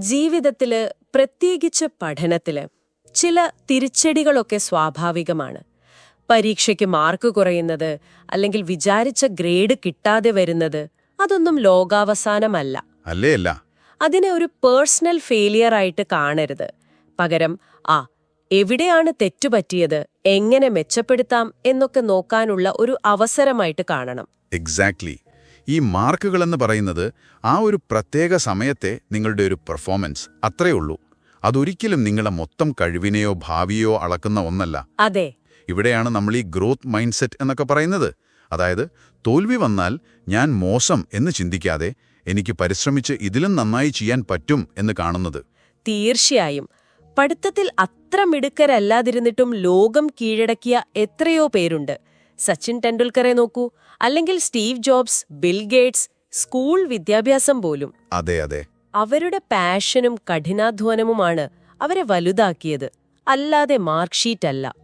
ജീവിതത്തില്, പ്രത്യേകിച്ച് പഠനത്തില് ചില തിരിച്ചടികളൊക്കെ സ്വാഭാവികമാണ്. പരീക്ഷയ്ക്ക് മാർക്ക് കുറയുന്നത്, അല്ലെങ്കിൽ വിചാരിച്ച ഗ്രേഡ് കിട്ടാതെ വരുന്നത്, അതൊന്നും ലോകാവസാനമല്ല. അല്ലേ അല്ല. അതിനെ ഒരു പേഴ്സണൽ ഫെയിലിയർ ആയിട്ട് കാണരുത്. പകരം എവിടെയാണ് തെറ്റുപറ്റിയത്, എങ്ങനെ മെച്ചപ്പെടുത്താം എന്നൊക്കെ നോക്കാനുള്ള ഒരു അവസരമായിട്ട് കാണണം. എക്സാക്ട്ലി. ഈ മാർക്കുകളെന്ന് പറയുന്നത് ആ ഒരു പ്രത്യേക സമയത്തെ നിങ്ങളുടെ ഒരു പെർഫോമൻസ് അത്രയേ ഉള്ളൂ. അതൊരിക്കലും നിങ്ങളെ മൊത്തം കഴിവിനെയോ ഭാവിയോ അളക്കുന്ന ഒന്നല്ല. അതെ. ഇവിടെയാണ് നമ്മൾ ഈ ഗ്രോത്ത് മൈൻഡ് സെറ്റ് എന്നൊക്കെ പറയുന്നത്. അതായത് തോൽവി വന്നാൽ ഞാൻ മോശം എന്ന് ചിന്തിക്കാതെ എനിക്ക് പരിശ്രമിച്ച് ഇതിലും നന്നായി ചെയ്യാൻ പറ്റും എന്ന് കാണുന്നത്. തീർച്ചയായും. പഠിത്തത്തിൽ അത്ര മിടുക്കരല്ലാതിരുന്നിട്ടും ലോകം കീഴടക്കിയ എത്രയോ പേരുണ്ട്. സച്ചിൻ ടെണ്ടുൽക്കറെ നോക്കൂ, അല്ലെങ്കിൽ Steve jobs, bill Gates. School വിദ്യാഭ്യാസം പോലും. അതെ അതെ. അവരുടെ പാഷനും കഠിനാധ്വാനവുമാണ് അവരെ വലുതാക്കിയത്, അല്ലാതെ മാർക്ക്ഷീറ്റല്ല.